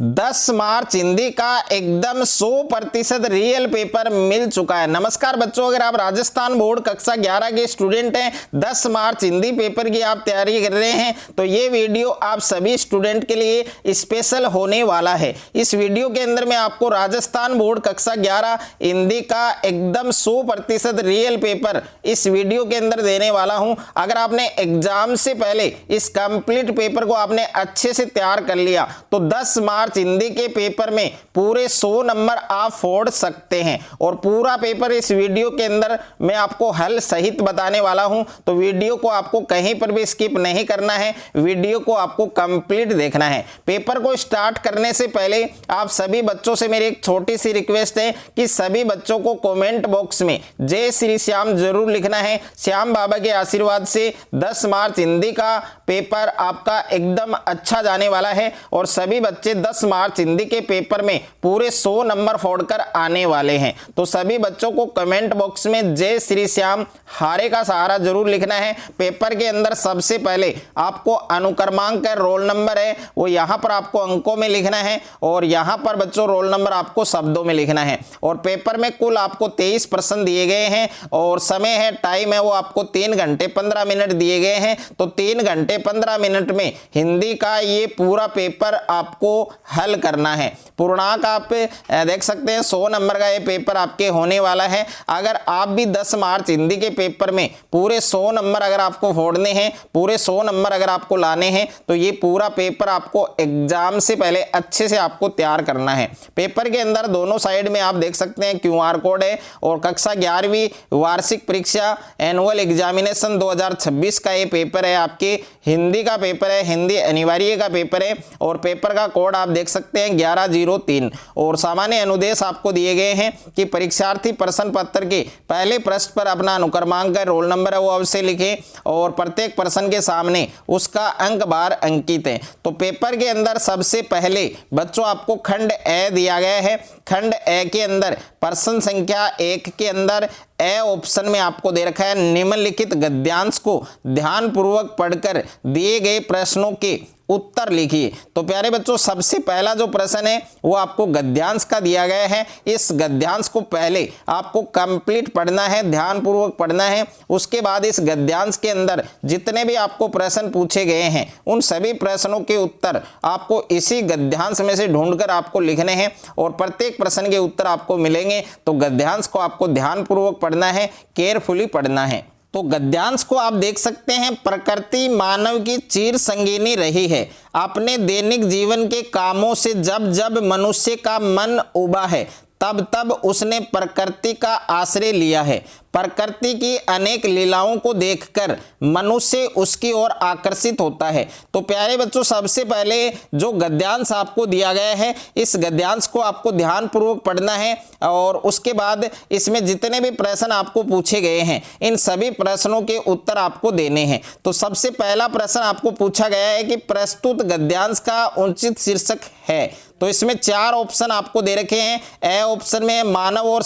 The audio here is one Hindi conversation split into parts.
10 मार्च हिंदी का एकदम 100% रियल पेपर मिल चुका है। नमस्कार बच्चों, अगर आप राजस्थान बोर्ड कक्षा 11 के स्टूडेंट हैं, 10 मार्च हिंदी पेपर की आप तैयारी कर रहे हैं, तो ये वीडियो आप सभी स्टूडेंट के लिए स्पेशल होने वाला है। इस वीडियो के अंदर मैं आपको राजस्थान बोर्ड कक्षा 11 हिंदी का एकदम 100% रियल पेपर इस वीडियो के अंदर देने वाला हूं। अगर आपने एग्जाम से पहले इस कंप्लीट पेपर को आपने अच्छे से तैयार कर लिया तो 10 मार्च हिंदी के पेपर में पूरे 100 नंबर आप फोड़ सकते हैं। और पूरा पेपर इस वीडियो के अंदर मैं आपको हल सहित बताने वाला हूं, तो वीडियो को आपको कहीं पर भी स्किप नहीं करना है, वीडियो को आपको कंप्लीट देखना है। पेपर को स्टार्ट करने से पहले आप सभी बच्चों से मेरी एक छोटी सी रिक्वेस्ट है कि सभी बच्चों को कमेंट बॉक्स में जय श्री श्याम जरूर लिखना है। श्याम बाबा के आशीर्वाद से 10 मार्च हिंदी का पेपर आपका एकदम अच्छा जाने वाला है और सभी बच्चे 10 मार्च हिंदी के पेपर में पूरे 100 नंबर फोड़कर आने वाले हैं। तो सभी बच्चों को कमेंट बॉक्स में जय श्री श्याम हारे का सहारा जरूर लिखना है। पेपर के अंदर सबसे पहले आपको अनुक्रमांक का रोल नंबर है वो यहां पर आपको अंकों में लिखना है और यहां पर बच्चों रोल नंबर आपको शब्दों में लिखना है। और पेपर में कुल आपको 23 प्रश्न दिए गए हैं और समय है, टाइम है वो आपको 3 घंटे 15 मिनट दिए गए हैं। तो 3 घंटे 15 मिनट में हिंदी का ये पूरा पेपर आपको हल करना है। पूर्णांक आप देख सकते हैं 100 नंबर का ये पेपर आपके होने वाला है। अगर आप भी 10 मार्च हिंदी के पेपर में पूरे 100 नंबर अगर आपको फोड़ने हैं, पूरे 100 नंबर अगर आपको लाने हैं, तो ये पूरा पेपर आपको एग्जाम से पहले अच्छे से आपको तैयार करना है। पेपर के अंदर दोनों साइड में आप देख सकते हैं QR कोड है और कक्षा 11वीं वार्षिक परीक्षा एनुअल एग्जामिनेशन 2026 का ये पेपर है, आपके हिंदी का पेपर है, हिंदी अनिवार्य का पेपर है। और पेपर का कोड आप देख सकते हैं 1103 और सामान्य अनुदेश आपको दिए गए हैं कि परीक्षार्थी प्रश्न पत्र के पहले पृष्ठ पर अपना अनुक्रमांक का रोल नंबर है वो अवश्य लिखें और प्रत्येक प्रश्न के सामने उसका अंक बार अंकित है। तो पेपर के अंदर सबसे पहले बच्चों आपको खंड ए दिया गया है। खंड ए के अंदर प्रश्न संख्या 1 के अंदर ए ऑप्शन में आपको दे रखा है निम्नलिखित गद्यांश को ध्यानपूर्वक पढ़कर दिए गए प्रश्नों के उत्तर लिखिए। तो प्यारे बच्चों सबसे पहला जो प्रश्न है वो आपको गद्यांश का दिया गया है। इस गद्यांश को पहले आपको कंप्लीट पढ़ना है, ध्यानपूर्वक पढ़ना है। उसके बाद इस गद्यांश के अंदर जितने भी आपको प्रश्न पूछे गए हैं उन सभी प्रश्नों के उत्तर आपको इसी गद्यांश में से ढूंढकर आपको लिखने हैं और प्रत्येक प्रश्न के उत्तर आपको मिलेंगे। तो गद्यांश को आपको ध्यानपूर्वक पढ़ना है, केयरफुली पढ़ना है। तो गद्यांश को आप देख सकते हैं, प्रकृति मानव की चिर संगिनी रही है। अपने दैनिक जीवन के कामों से जब जब मनुष्य का मन उबा है तब तब उसने प्रकृति का आश्रय लिया है। प्रकृति की अनेक लीलाओं को देखकर मनुष्य उसकी ओर आकर्षित होता है। तो प्यारे बच्चों सबसे पहले जो गद्यांश आपको दिया गया है इस गद्यांश को आपको ध्यानपूर्वक पढ़ना है और उसके बाद इसमें जितने भी प्रश्न आपको पूछे गए हैं इन सभी प्रश्नों के उत्तर आपको देने हैं। तो सबसे पहला प्रश्न आपको पूछा गया है कि प्रस्तुत गद्यांश का उचित शीर्षक है। तो इसमें 4 ऑप्शन आपको दे रखे हैं। ए ऑप्शन में मानव और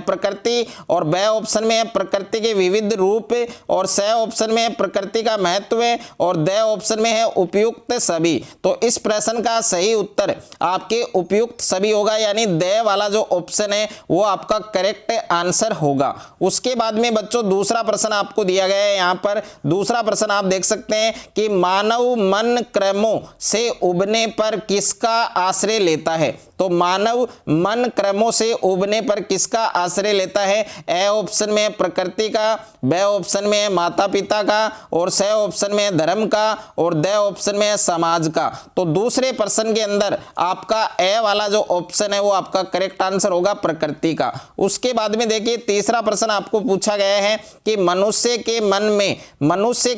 प्रकृति और बे ऑप्शन में प्रकृति के विविध रूप और स ऑप्शन में प्रकृति का महत्व और द ऑप्शन में है उपयुक्त सभी। तो इस प्रश्न का सही उत्तर आपके उपयुक्त सभी होगा, यानी द वाला जो ऑप्शन है वो आपका करेक्ट आंसर होगा। उसके बाद में बच्चों दूसरा प्रश्न आपको दिया गया है। यहाँ पर दूसरा प्रश्न आप देख सकते हैं कि मानव मन क्रमों से उबने पर किसका आश्रय लेता है। तो मानव मन क्रमों से उबने पर किसका आश्रय लेता है। ए ऑप्शन में प्रकृति का, बे ऑप्शन में माता पिता का और स ऑप्शन में धर्म का और द ऑप्शन में समाज का। तो दूसरे प्रश्न के अंदर आपका ए वाला जो ऑप्शन है वो आपका करेक्ट आंसर होगा, प्रकृति का। उसके बाद में देखिए तीसरा प्रश्न आपको पूछा गया है कि मनुष्य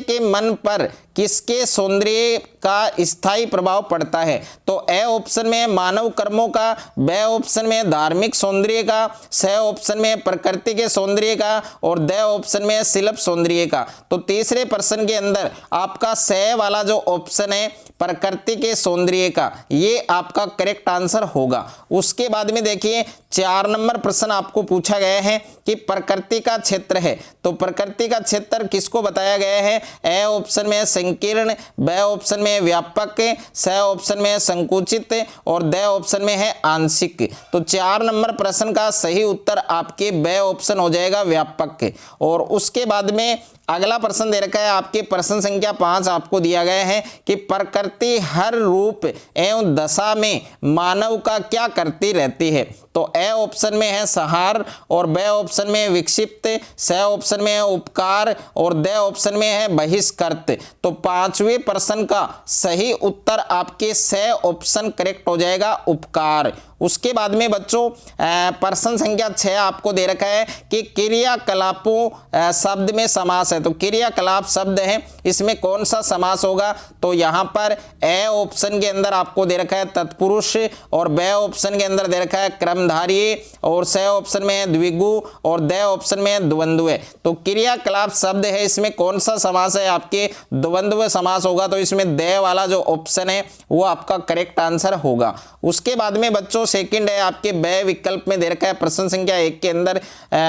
के मन पर किसके सौंदर्य का स्थायी प्रभाव पड़ता है। तो ए ऑप्शन में मानव कर्मों का, बे ऑप्शन में धार्मिक सौंदर्य का, स ऑप्शन में प्रकृति के सौंदर्य सौंदर्य का और द ऑप्शन में है शिल्प सौंदर्य का। तो तीसरे प्रश्न के अंदर आपका स वाला जो ऑप्शन है प्रकृति के सौंदर्य का, ये आपका करेक्ट आंसर होगा। उसके बाद में देखिए 4 नंबर प्रश्न आपको पूछा गया है कि प्रकृति का क्षेत्र है, तो प्रकृति का क्षेत्र किसको बताया गया है? ए ऑप्शन में है संकीर्ण, ब ऑप्शन में है व्यापक, स ऑप्शन में है संकुचित और द ऑप्शन में है आंशिक। तो 4 नंबर प्रश्न का सही उत्तर आपके ब ऑप्शन हो जाएगा व्यापक। और उसके बाद में अगला प्रश्न दे रखा है आपके प्रश्न संख्या 5 आपको दिया गया है कि प्रकृति हर रूप एवं दशा में मानव का क्या करती रहती है? तो ए ऑप्शन में है संहार और ब ऑप्शन में है विक्षिप्त, स ऑप्शन में है उपकार और द ऑप्शन में है बहिष्कृत। तो 5वें प्रश्न का सही उत्तर आपके स ऑप्शन करेक्ट हो जाएगा उपकार। उसके बाद में बच्चों प्रश्न संख्या 6 आपको दे रखा है कि क्रियाकलापों शब्द में समास है, तो क्रियाकलाप शब्द है, इसमें कौन सा समास होगा? तो यहाँ पर ए ऑप्शन के अंदर आपको दे रखा है तत्पुरुष और ब ऑप्शन के अंदर दे रखा है क्रमधारी और स ऑप्शन में है द्विगु और द ऑप्शन में है द्वंद्व। तो क्रियाकलाप शब्द है, इसमें कौन सा समास है? आपके द्वंद्व समास होगा, तो इसमें द वाला जो ऑप्शन है वो आपका करेक्ट आंसर होगा। उसके बाद में बच्चों सेकंड है आपके ब विकल्प में दे रखा है प्रश्न संख्या 1 के अंदर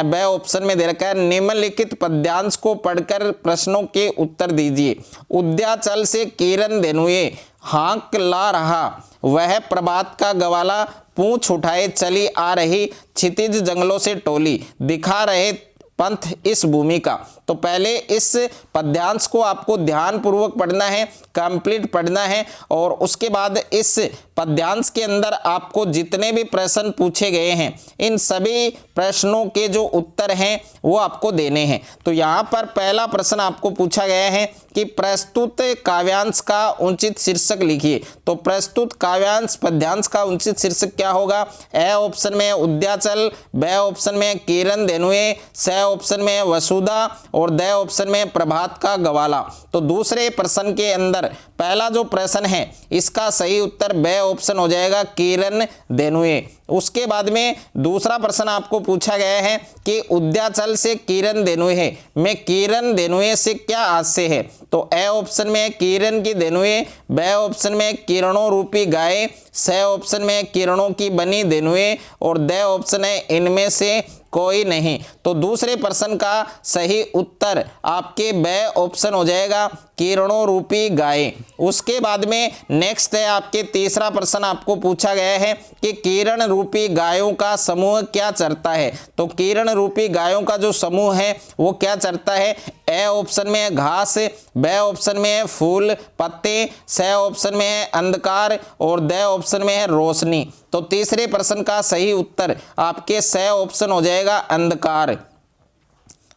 ब ऑप्शन में दे रखा है निम्नलिखित पद्यांश को पढ़कर प्रश्नों के उत्तर दीजिए। उद्याचल से किरण धेनुए हाँक ला रहा, वह प्रभात का गवाला पूंछ उठाए चली आ रही, क्षितिज जंगलों से टोली दिखा रहे पंथ इस भूमि का। तो पहले इस पद्यांश को आपको ध्यान पूर्वक पढ़ना है, कंप्लीट पढ़ना है और उसके बाद इस पद्यांश के अंदर आपको जितने भी प्रश्न पूछे गए हैं इन सभी प्रश्नों के जो उत्तर हैं वो आपको देने हैं। तो यहाँ पर पहला प्रश्न आपको पूछा गया है कि प्रस्तुत काव्यांश का उचित शीर्षक लिखिए। तो प्रस्तुत काव्यांश पद्यांश का उचित शीर्षक क्या होगा? ए ऑप्शन में उद्याचल, ब ऑप्शन में किरण धेनुए, स ऑप्शन में वसुधा और द ऑप्शन में प्रभात का गवाला। तो दूसरे प्रश्न के अंदर पहला जो प्रश्न है इसका सही उत्तर ब ऑप्शन हो जाएगा किरण धेनुए। उसके बाद में दूसरा प्रश्न आपको पूछा गया है कि उद्याचल से किरण धेनुए में किरण धेनुए से क्या आशय है? तो ए ऑप्शन में किरण की धेनुए, ब ऑप्शन में किरणों रूपी गाय, स ऑप्शन में किरणों की बनी धेनुए और द ऑप्शन है इनमें से कोई नहीं। तो दूसरे प्रश्न का सही उत्तर आपके ब ऑप्शन हो जाएगा किरणों रूपी गाय। उसके बाद में नेक्स्ट है आपके तीसरा प्रश्न आपको पूछा गया है कि किरण रूपी गायों का समूह क्या चरता है? तो किरण रूपी गायों का जो समूह है वो क्या चरता है? ए ऑप्शन में है घास, ब ऑप्शन में है फूल पत्ते, स ऑप्शन में है अंधकार और द ऑप्शन में है रोशनी। तो तीसरे प्रश्न का सही उत्तर आपके स ऑप्शन हो जाएगा अंधकार।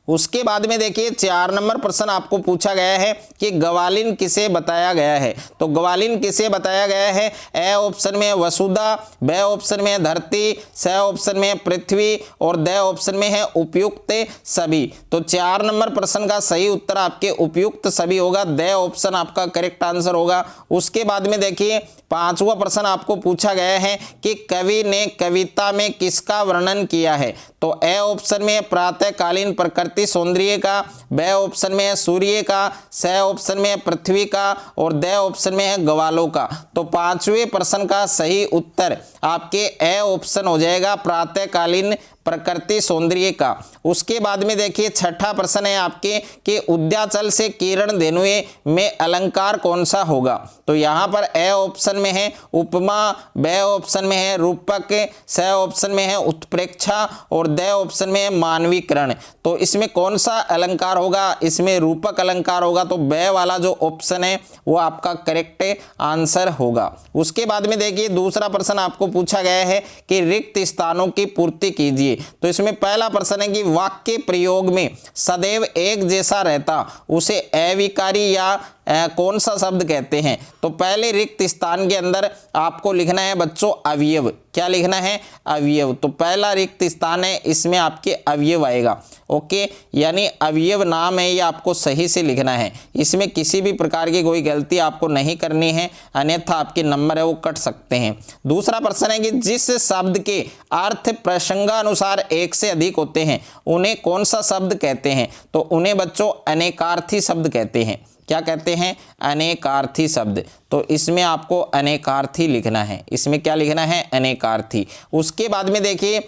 उसके बाद में देखिए 4 नंबर प्रश्न आपको पूछा गया है कि ग्वालिन किसे बताया गया है? तो ग्वालिन किसे बताया गया है? ए ऑप्शन में वसुधा, ब ऑप्शन में धरती, स ऑप्शन में पृथ्वी और द ऑप्शन में है उपयुक्त सभी। तो 4 नंबर प्रश्न का सही उत्तर आपके उपयुक्त सभी होगा, द ऑप्शन आपका करेक्ट आंसर होगा। उसके बाद में देखिए 5वां प्रश्न आपको पूछा गया है कि कवि ने कविता में किसका वर्णन किया है? तो ए ऑप्शन में प्रातःकालीन प्रकृति सौंदर्य का, ब ऑप्शन में है सूर्य का, स ऑप्शन में है पृथ्वी का और द ऑप्शन में है ग्वालों का। तो 5वें प्रश्न का सही उत्तर आपके ए ऑप्शन हो जाएगा प्रातःकालीन प्रकृति सौंदर्य का। उसके बाद में देखिए 6ठा प्रश्न है आपके कि उद्याचल से किरण धेनुए में अलंकार कौन सा होगा? तो यहाँ पर ए ऑप्शन में है उपमा, ब ऑप्शन में है रूपक, स ऑप्शन में है उत्प्रेक्षा और द ऑप्शन में है मानवीकरण। तो इसमें कौन सा अलंकार होगा? इसमें रूपक अलंकार होगा, तो ब वाला जो ऑप्शन है वो आपका करेक्ट आंसर होगा। उसके बाद में देखिए दूसरा प्रश्न आपको पूछा गया है कि रिक्त स्थानों की पूर्ति कीजिए। तो इसमें पहला प्रश्न है कि वाक्य प्रयोग में सदैव एक जैसा रहता उसे अविकारी या कौन सा शब्द कहते हैं? तो पहले रिक्त स्थान के अंदर आपको लिखना है बच्चों अवयव। क्या लिखना है? अवयव। तो पहला रिक्त स्थान है, इसमें आपके अवयव आएगा। ओके, यानी अवयव नाम है, ये आपको सही से लिखना है। इसमें किसी भी प्रकार की कोई गलती आपको नहीं करनी है, अन्यथा आपके नंबर है वो कट सकते हैं। दूसरा प्रश्न है कि जिस शब्द के अर्थ प्रसंगानुसार एक से अधिक होते हैं उन्हें कौन सा शब्द कहते हैं? तो उन्हें बच्चों अनेकार्थी शब्द कहते हैं। क्या कहते हैं? अनेकार्थी शब्द। तो इसमें आपको अनेकार्थी लिखना है। इसमें क्या लिखना है? अनेकार्थी। उसके बाद में देखिए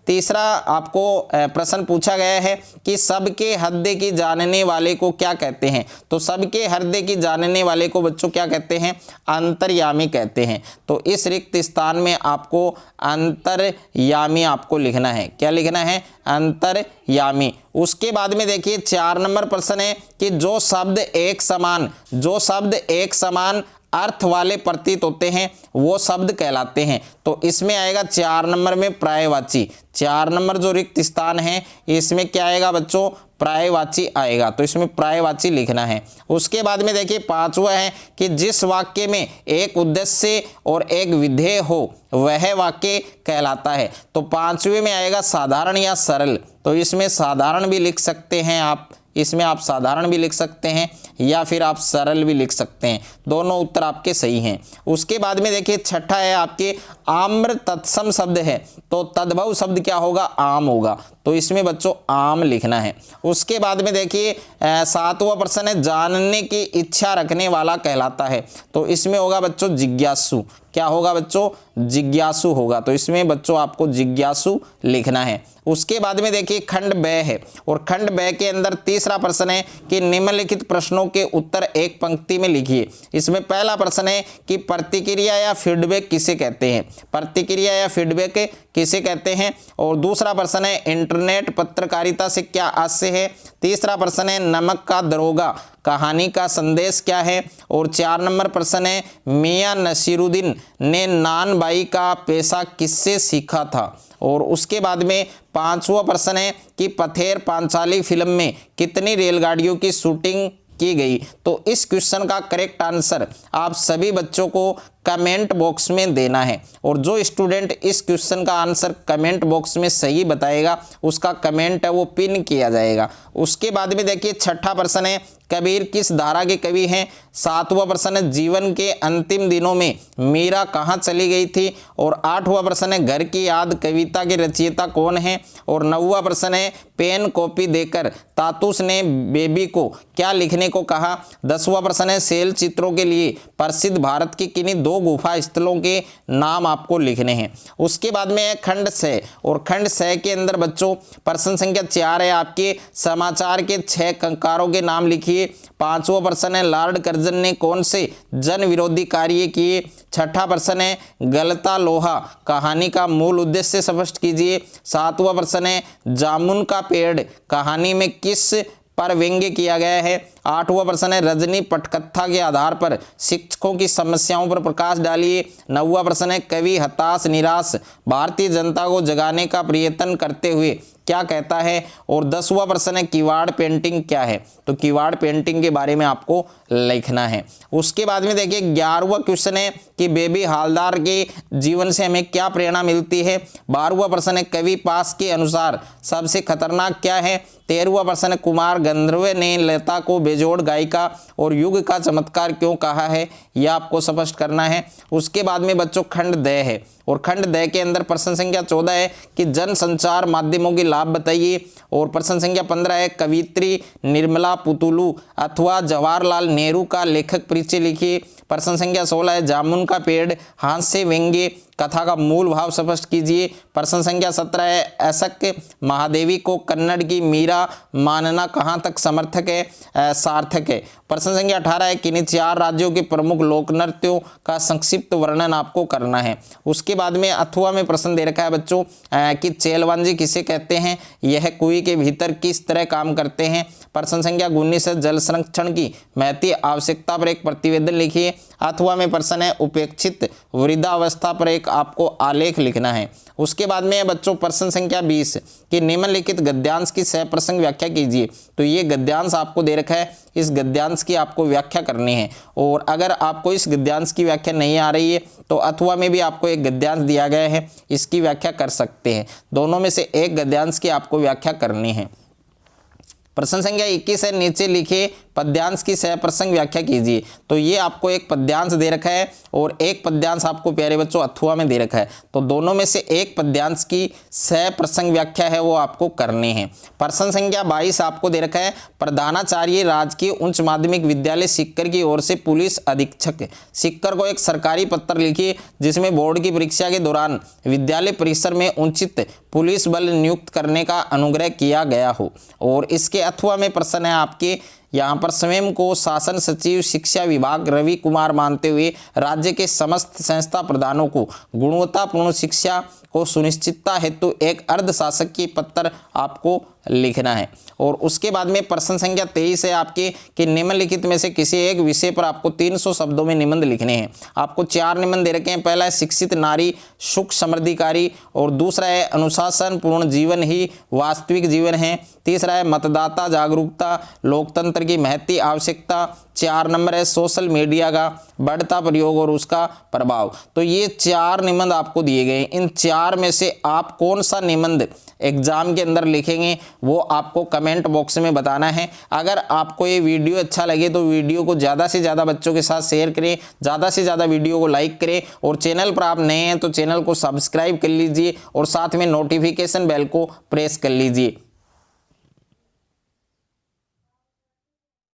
तीसरा आपको प्रश्न पूछा गया है कि सबके हृदय की जानने वाले को क्या कहते हैं? तो सबके हृदय की जानने वाले को बच्चों क्या कहते हैं? अंतर्यामी कहते हैं। तो इस रिक्त स्थान में आपको अंतर्यामी आपको लिखना है। क्या लिखना है? अंतर्यामी। उसके बाद में देखिए 4 नंबर प्रश्न है कि जो शब्द एक समान अर्थ वाले प्रतीत होते हैं वो शब्द कहलाते हैं। तो इसमें आएगा 4 नंबर में पर्यायवाची। 4 नंबर जो रिक्त स्थान है इसमें क्या आएगा बच्चों? पर्यायवाची आएगा। तो इसमें पर्यायवाची लिखना है। उसके बाद में देखिए 5वां है कि जिस वाक्य में एक उद्देश्य और एक विधेय हो वह वाक्य कहलाता है। तो 5वें में आएगा साधारण या सरल। तो इसमें साधारण भी लिख सकते हैं आप, इसमें आप साधारण भी लिख सकते हैं या फिर आप सरल भी लिख सकते हैं, दोनों उत्तर आपके सही हैं। उसके बाद में देखिए 6ठा है आपके आम्र तत्सम शब्द है, तो तद्भव शब्द क्या होगा? आम होगा। तो इसमें बच्चों आम लिखना है। उसके बाद में देखिए 7वां प्रश्न है जानने की इच्छा रखने वाला कहलाता है। तो इसमें होगा बच्चों जिज्ञासु। क्या होगा बच्चों? जिज्ञासु होगा। तो इसमें बच्चों आपको जिज्ञासु लिखना है। उसके बाद में देखिए खंड ब है, और खंड ब के अंदर तीसरा प्रश्न है कि निम्नलिखित प्रश्नों के उत्तर एक पंक्ति में लिखिए। इसमें पहला प्रश्न है कि प्रतिक्रिया या फीडबैक किसे कहते हैं? प्रतिक्रिया या फीडबैक किसे कहते हैं? और दूसरा प्रश्न है इंटरनेट पत्रकारिता से क्या आशय है? तीसरा प्रश्न है नमक का दरोगा कहानी का संदेश क्या है? और 4 नंबर प्रश्न है मियां नसीरुद्दीन ने नान बाई का पेशा किससे सीखा था? और उसके बाद में 5वां प्रश्न है कि पथेर पांचाली फिल्म में कितनी रेलगाड़ियों की शूटिंग की गई? तो इस क्वेश्चन का करेक्ट आंसर आप सभी बच्चों को कमेंट बॉक्स में देना है, और जो स्टूडेंट इस क्वेश्चन का आंसर कमेंट बॉक्स में सही बताएगा उसका कमेंट है वो पिन किया जाएगा। उसके बाद में देखिए 6ठा प्रश्न है कबीर किस धारा के कवि हैं? 7वां प्रश्न है जीवन के अंतिम दिनों में मीरा कहाँ चली गई थी? और 8वां प्रश्न है घर की याद कविता के रचयिता कौन है? और 9वां प्रश्न है पेन कॉपी देकर तातुस ने बेबी को क्या लिखने को कहा? 10वां प्रश्न है शैल चित्रों के लिए प्रसिद्ध भारत की किन्हीं 2 गुफा स्थलों के नाम आपको लिखने हैं। उसके बाद में है खंड स, और खंड स के अंदर बच्चों प्रश्न संख्या 4 है आपके समाचार के 6 कंकारों के नाम लिखिए। 5वां प्रश्न है लॉर्ड कर्जन ने कौन से जन विरोधी कार्य किए? 6ठा प्रश्न है गलता लोहा कहानी का मूल उद्देश्य स्पष्ट कीजिए। 7वां प्रश्न है जामुन का पेड़ कहानी में किस पर व्यंग्य किया गया है? 8वां प्रश्न है रजनी पटकथा के आधार पर शिक्षकों की समस्याओं पर प्रकाश डालिए। 9वां प्रश्न है कवि हताश निराश भारतीय जनता को जगाने का प्रयत्न करते हुए क्या कहता है? और 10वां प्रश्न है किवाड़ पेंटिंग क्या है? तो किवाड़ पेंटिंग के बारे में आपको लिखना है। उसके बाद में देखिए 11वां क्वेश्चन है कि बेबी हालदार के जीवन से हमें क्या प्रेरणा मिलती है? 12वां प्रश्न है कवि पास के अनुसार सबसे खतरनाक क्या है? 13वां प्रश्न है कुमार गंधर्व ने लता को बेजोड़ गायिका और युग का चमत्कार क्यों कहा है? यह आपको स्पष्ट करना है। उसके बाद में बच्चों खंड द है, और खंड द के अंदर प्रश्न संख्या 14 है कि जन संचार माध्यमों के लाभ बताइए। और प्रश्न संख्या 15 है कवित्री निर्मला पुतुलू अथवा जवाहरलाल नेहरू का लेखक परिचय लिखिए। प्रश्न संख्या 16 है जामुन का पेड़ हास्य व्यंग्य कथा का मूल भाव स्पष्ट कीजिए। प्रश्न संख्या 17 है ऐसक महादेवी को कन्नड़ की मीरा मानना कहाँ तक सार्थक है। प्रश्न संख्या 18 है किन्हीं 4 राज्यों के प्रमुख लोक नृत्यों का संक्षिप्त वर्णन आपको करना है। उसके बाद में अथवा में प्रश्न दे रखा है बच्चों कि चेलवांजी किसे कहते हैं? यह कुएं के भीतर किस तरह काम करते हैं? प्रश्न संख्या 19 है जल संरक्षण की महती आवश्यकता पर एक प्रतिवेदन लिखिए। अथवा में प्रश्न है उपेक्षित वृद्धावस्था पर एक आपको आलेख लिखना है। उसके बाद में बच्चों प्रश्न संख्या 20 कि निम्नलिखित गद्यांश की सह प्रसंग व्याख्या कीजिए। तो ये गद्यांश आपको दे रखा है, इस गद्यांश की आपको व्याख्या करनी है। और अगर आपको इस गद्यांश की व्याख्या नहीं आ रही है तो अथवा में भी आपको एक गद्यांश दिया गया है, इसकी व्याख्या कर सकते हैं। दोनों में से एक गद्यांश की आपको व्याख्या करनी है। प्रश्न संख्या 21 है, नीचे लिखे पद्यांश की सह प्रसंग व्याख्या कीजिए। तो ये आपको एक पद्यांश दे रखा है और एक पद्यांश आपको प्यारे बच्चों अथवा में दे रखा है। तो दोनों में से एक पद्यांश की सह प्रसंग व्याख्या है वो आपको करनी है। प्रश्न संख्या 22 आपको दे रखा है, प्रधानाचार्य राजकीय उच्च माध्यमिक विद्यालय सीकर की ओर से पुलिस अधीक्षक सीकर को एक सरकारी पत्र लिखिए जिसमें बोर्ड की परीक्षा के दौरान विद्यालय परिसर में उचित पुलिस बल नियुक्त करने का अनुग्रह किया गया हो। और इसके अथवा में प्रश्न है आपके यहाँ पर स्वयं को शासन सचिव शिक्षा विभाग रवि कुमार मानते हुए राज्य के समस्त संस्था प्रधानों को गुणवत्तापूर्ण शिक्षा को सुनिश्चितता हेतु एक अर्धशासकीय पत्र आपको लिखना है। और उसके बाद में प्रश्न संख्या 23 है आपके कि निम्नलिखित में से किसी एक विषय पर आपको 300 शब्दों में निबंध लिखने हैं। आपको 4 निबंध दे रखे हैं। पहला है शिक्षित नारी सुख समृद्धिकारी, और दूसरा है अनुशासन पूर्ण जीवन ही वास्तविक जीवन है, तीसरा है मतदाता जागरूकता लोकतंत्र की महती आवश्यकता, 4 नंबर है सोशल मीडिया का बढ़ता प्रयोग और उसका प्रभाव। तो ये 4 निबंध आपको दिए गए। इन 4 में से आप कौन सा निबंध एग्जाम के अंदर लिखेंगे वो आपको कमेंट बॉक्स में बताना है। अगर आपको ये वीडियो अच्छा लगे तो वीडियो को ज़्यादा से ज़्यादा बच्चों के साथ शेयर करें, ज़्यादा से ज़्यादा वीडियो को लाइक करें, और चैनल पर आप नए हैं तो चैनल को सब्सक्राइब कर लीजिए और साथ में नोटिफिकेशन बेल को प्रेस कर लीजिए।